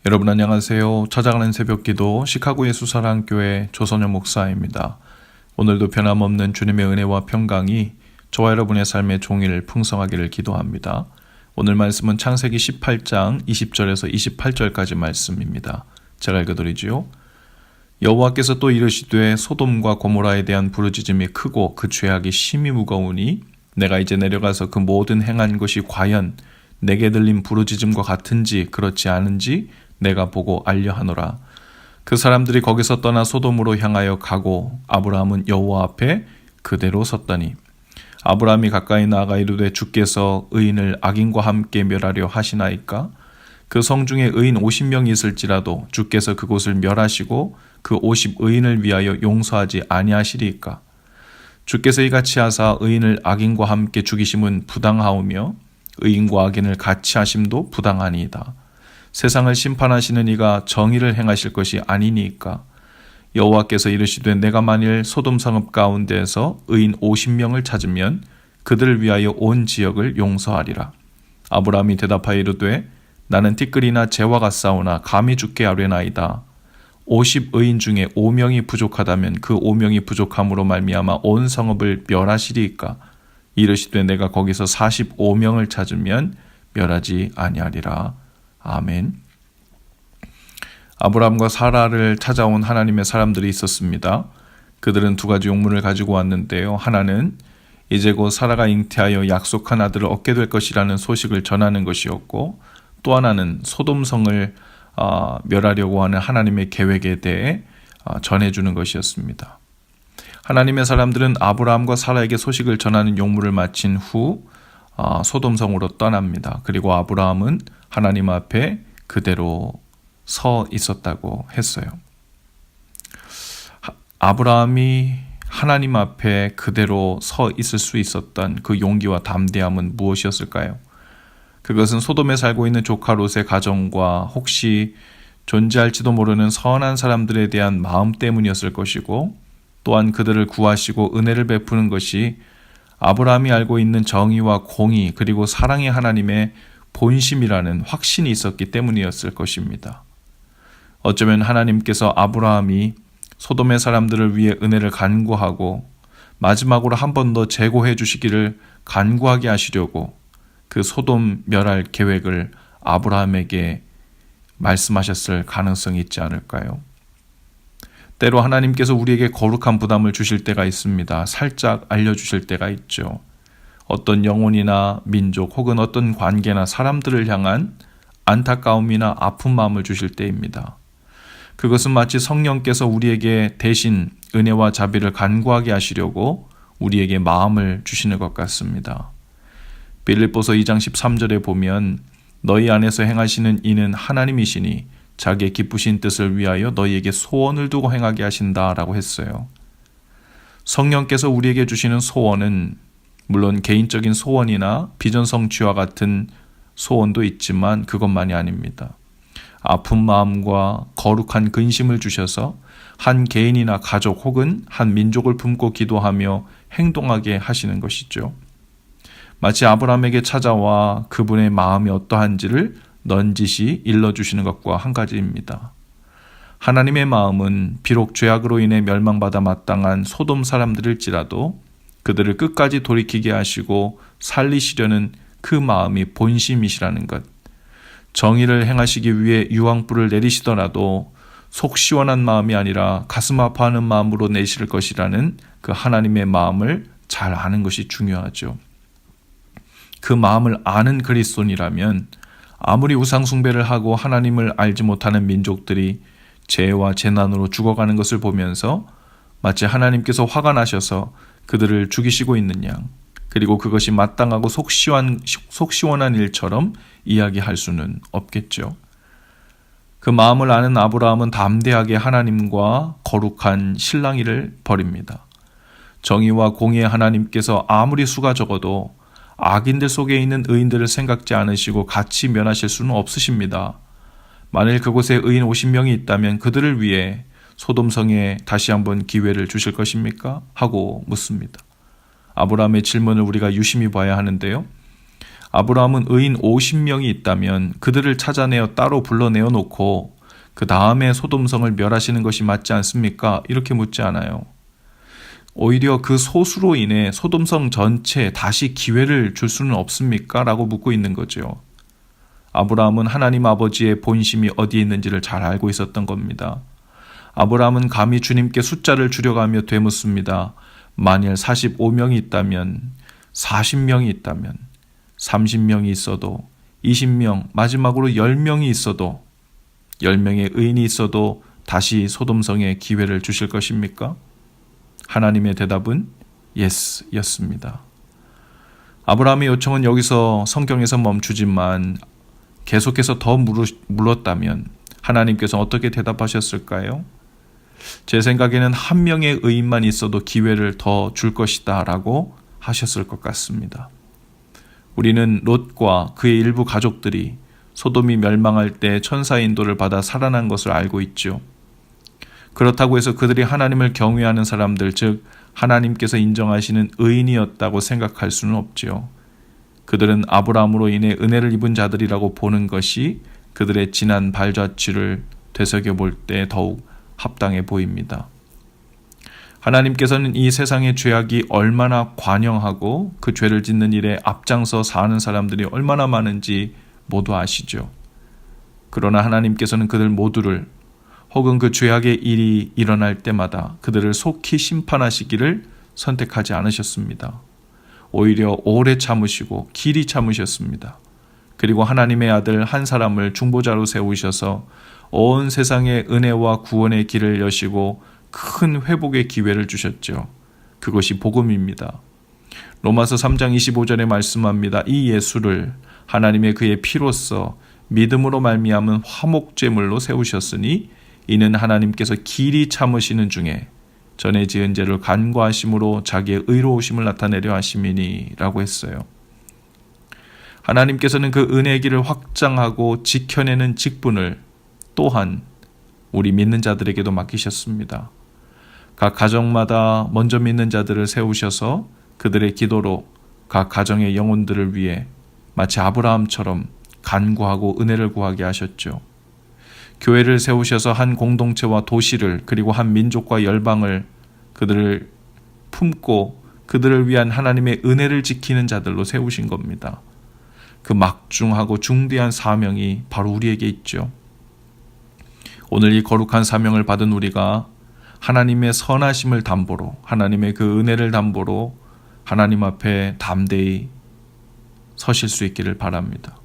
여러분 안녕하세요. 찾아가는 새벽기도 시카고 예수사랑교회 조선영 목사입니다. 오늘도 변함없는 주님의 은혜와 평강이 저와 여러분의 삶의 종일 풍성하기를 기도합니다. 오늘 말씀은 창세기 18장 20절에서 28절까지 말씀입니다. 제가 읽어드리지요. 여호와께서 또 이르시되 소돔과 고모라에 대한 부르짖음이 크고 그 죄악이 심히 무거우니 내가 이제 내려가서 그 모든 행한 것이 과연 내게 들린 부르짖음과 같은지 그렇지 않은지 내가 보고 알려하노라. 그 사람들이 거기서 떠나 소돔으로 향하여 가고 아브라함은 여호와 앞에 그대로 섰더니 아브라함이 가까이 나아가 이르되 주께서 의인을 악인과 함께 멸하려 하시나이까? 그 성 중에 의인 50명이 있을지라도 주께서 그곳을 멸하시고 그 50의인을 위하여 용서하지 아니하시리이까? 주께서 이같이 하사 의인을 악인과 함께 죽이심은 부당하오며 의인과 악인을 같이 하심도 부당하니이다. 세상을 심판하시는 이가 정의를 행하실 것이 아니니까. 여호와께서 이르시되 내가 만일 소돔 성읍 가운데에서 의인 50명을 찾으면 그들을 위하여 온 지역을 용서하리라. 아브라함이 대답하여 이르되 나는 티끌이나 재와 같사오나 감히 죽게 아뢰나이다. 50의인 중에 5명이 부족하다면 그 5명이 부족함으로 말미암아 온 성읍을 멸하시리이까. 이르시되 내가 거기서 45명을 찾으면 멸하지 아니하리라. 아멘. 아브라함과 사라를 찾아온 하나님의 사람들이 있었습니다. 그들은 두 가지 용문을 가지고 왔는데요. 하나는 이제 곧 사라가 잉태하여 약속한 아들을 얻게 될 것이라는 소식을 전하는 것이었고, 또 하나는 소돔성을 멸하려고 하는 하나님의 계획에 대해 전해주는 것이었습니다. 하나님의 사람들은 아브라함과 사라에게 소식을 전하는 용무를 마친 후 소돔성으로 떠납니다. 그리고 아브라함은 하나님 앞에 그대로 서 있었다고 했어요. 아브라함이 하나님 앞에 그대로 서 있을 수 있었던 그 용기와 담대함은 무엇이었을까요? 그것은 소돔에 살고 있는 조카 롯의 가정과 혹시 존재할지도 모르는 선한 사람들에 대한 마음 때문이었을 것이고, 또한 그들을 구하시고 은혜를 베푸는 것이 아브라함이 알고 있는 정의와 공의 그리고 사랑의 하나님의 본심이라는 확신이 있었기 때문이었을 것입니다. 어쩌면 하나님께서 아브라함이 소돔의 사람들을 위해 은혜를 간구하고 마지막으로 한 번 더 재고해 주시기를 간구하게 하시려고 그 소돔 멸할 계획을 아브라함에게 말씀하셨을 가능성이 있지 않을까요? 때로 하나님께서 우리에게 거룩한 부담을 주실 때가 있습니다. 살짝 알려주실 때가 있죠. 어떤 영혼이나 민족 혹은 어떤 관계나 사람들을 향한 안타까움이나 아픈 마음을 주실 때입니다. 그것은 마치 성령께서 우리에게 대신 은혜와 자비를 간구하게 하시려고 우리에게 마음을 주시는 것 같습니다. 빌립보서 2장 13절에 보면 너희 안에서 행하시는 이는 하나님이시니 자기의 기쁘신 뜻을 위하여 너희에게 소원을 두고 행하게 하신다라고 했어요. 성령께서 우리에게 주시는 소원은 물론 개인적인 소원이나 비전 성취와 같은 소원도 있지만 그것만이 아닙니다. 아픈 마음과 거룩한 근심을 주셔서 한 개인이나 가족 혹은 한 민족을 품고 기도하며 행동하게 하시는 것이죠. 마치 아브라함에게 찾아와 그분의 마음이 어떠한지를 넌지시 일러주시는 것과 한 가지입니다. 하나님의 마음은 비록 죄악으로 인해 멸망받아 마땅한 소돔 사람들일지라도 그들을 끝까지 돌이키게 하시고 살리시려는 그 마음이 본심이시라는 것. 정의를 행하시기 위해 유황불을 내리시더라도 속 시원한 마음이 아니라 가슴 아파하는 마음으로 내실 것이라는 그 하나님의 마음을 잘 아는 것이 중요하죠. 그 마음을 아는 그리스도인이라면 아무리 우상 숭배를 하고 하나님을 알지 못하는 민족들이 죄와 재난으로 죽어가는 것을 보면서 마치 하나님께서 화가 나셔서 그들을 죽이시고 있는 양, 그리고 그것이 마땅하고 속 시원한 일처럼 이야기할 수는 없겠죠. 그 마음을 아는 아브라함은 담대하게 하나님과 거룩한 실랑이를 벌입니다. 정의와 공의의 하나님께서 아무리 수가 적어도 악인들 속에 있는 의인들을 생각지 않으시고 같이 면하실 수는 없으십니다. 만일 그곳에 의인 50명이 있다면 그들을 위해 소돔성에 다시 한번 기회를 주실 것입니까? 하고 묻습니다. 아브라함의 질문을 우리가 유심히 봐야 하는데요. 아브라함은 의인 50명이 있다면 그들을 찾아내어 따로 불러내어 놓고 그 다음에 소돔성을 멸하시는 것이 맞지 않습니까? 이렇게 묻지 않아요. 오히려 그 소수로 인해 소돔성 전체에 다시 기회를 줄 수는 없습니까? 라고 묻고 있는 거죠. 아브라함은 하나님 아버지의 본심이 어디에 있는지를 잘 알고 있었던 겁니다. 아브라함은 감히 주님께 숫자를 줄여가며 되묻습니다. 만일 45명이 있다면, 40명이 있다면, 30명이 있어도, 20명, 마지막으로 10명이 있어도, 10명의 의인이 있어도 다시 소돔성에 기회를 주실 것입니까? 하나님의 대답은 yes 였습니다. 아브라함의 요청은 여기서 성경에서 멈추지만 계속해서 더 물었다면 하나님께서 어떻게 대답하셨을까요? 제 생각에는 한 명의 의인만 있어도 기회를 더 줄 것이다 라고 하셨을 것 같습니다. 우리는 롯과 그의 일부 가족들이 소돔이 멸망할 때 천사의 인도를 받아 살아난 것을 알고 있죠. 그렇다고 해서 그들이 하나님을 경외하는 사람들, 즉 하나님께서 인정하시는 의인이었다고 생각할 수는 없지요. 그들은 아브라함으로 인해 은혜를 입은 자들이라고 보는 것이 그들의 지난 발자취를 되새겨볼 때 더욱 합당해 보입니다. 하나님께서는 이 세상의 죄악이 얼마나 관영하고 그 죄를 짓는 일에 앞장서 사는 사람들이 얼마나 많은지 모두 아시죠. 그러나 하나님께서는 그들 모두를 혹은 그 죄악의 일이 일어날 때마다 그들을 속히 심판하시기를 선택하지 않으셨습니다. 오히려 오래 참으시고 길이 참으셨습니다. 그리고 하나님의 아들 한 사람을 중보자로 세우셔서 온 세상의 은혜와 구원의 길을 여시고 큰 회복의 기회를 주셨죠. 그것이 복음입니다. 로마서 3장 25절에 말씀합니다. 이 예수를 하나님의 그의 피로써 믿음으로 말미암은 화목제물로 세우셨으니 이는 하나님께서 길이 참으시는 중에 전에 지은 죄를 간과하심으로 자기의 의로우심을 나타내려 하심이니 라고 했어요. 하나님께서는 그 은혜의 길을 확장하고 지켜내는 직분을 또한 우리 믿는 자들에게도 맡기셨습니다. 각 가정마다 먼저 믿는 자들을 세우셔서 그들의 기도로 각 가정의 영혼들을 위해 마치 아브라함처럼 간구하고 은혜를 구하게 하셨죠. 교회를 세우셔서 한 공동체와 도시를 그리고 한 민족과 열방을 그들을 품고 그들을 위한 하나님의 은혜를 지키는 자들로 세우신 겁니다. 그 막중하고 중대한 사명이 바로 우리에게 있죠. 오늘 이 거룩한 사명을 받은 우리가 하나님의 선하심을 담보로 하나님의 그 은혜를 담보로 하나님 앞에 담대히 서실 수 있기를 바랍니다.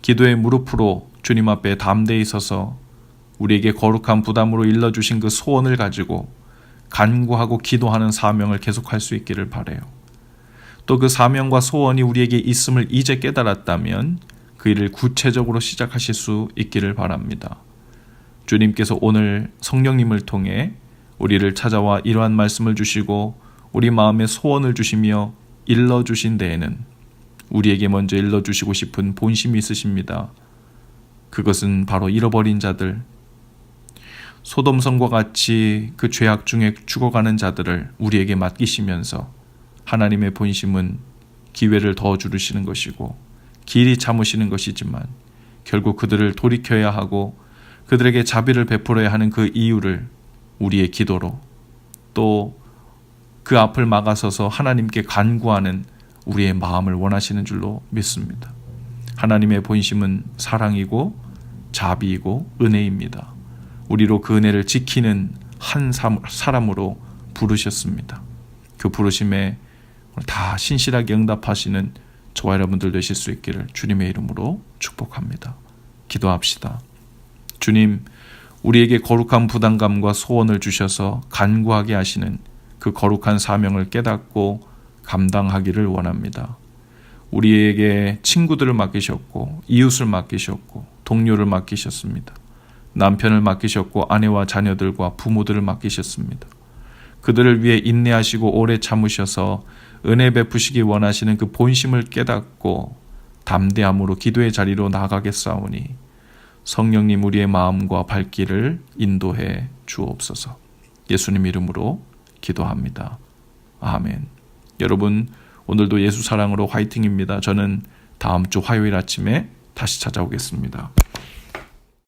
기도의 무릎으로 주님 앞에 담대히 서서 우리에게 거룩한 부담으로 일러주신 그 소원을 가지고 간구하고 기도하는 사명을 계속할 수 있기를 바라요. 또 그 사명과 소원이 우리에게 있음을 이제 깨달았다면 그 일을 구체적으로 시작하실 수 있기를 바랍니다. 주님께서 오늘 성령님을 통해 우리를 찾아와 이러한 말씀을 주시고 우리 마음에 소원을 주시며 일러주신 데에는 우리에게 먼저 일러주시고 싶은 본심이 있으십니다. 그것은 바로 잃어버린 자들, 소돔성과 같이 그 죄악 중에 죽어가는 자들을 우리에게 맡기시면서 하나님의 본심은 기회를 더 주시는 것이고 길이 참으시는 것이지만 결국 그들을 돌이켜야 하고 그들에게 자비를 베풀어야 하는 그 이유를 우리의 기도로 또 그 앞을 막아서서 하나님께 간구하는 우리의 마음을 원하시는 줄로 믿습니다. 하나님의 본심은 사랑이고 자비이고 은혜입니다. 우리로 그 은혜를 지키는 한 사람으로 부르셨습니다. 그 부르심에 다 신실하게 응답하시는 저와 여러분들 되실 수 있기를 주님의 이름으로 축복합니다. 기도합시다. 주님, 우리에게 거룩한 부담감과 소원을 주셔서 간구하게 하시는 그 거룩한 사명을 깨닫고 감당하기를 원합니다. 우리에게 친구들을 맡기셨고 이웃을 맡기셨고 동료를 맡기셨습니다. 남편을 맡기셨고 아내와 자녀들과 부모들을 맡기셨습니다. 그들을 위해 인내하시고 오래 참으셔서 은혜 베푸시기 원하시는 그 본심을 깨닫고 담대함으로 기도의 자리로 나아가겠사오니 성령님 우리의 마음과 발길을 인도해 주옵소서. 예수님 이름으로 기도합니다. 아멘. 여러분, 오늘도 예수 사랑으로 화이팅입니다. 저는 다음 주 화요일 아침에 다시 찾아오겠습니다.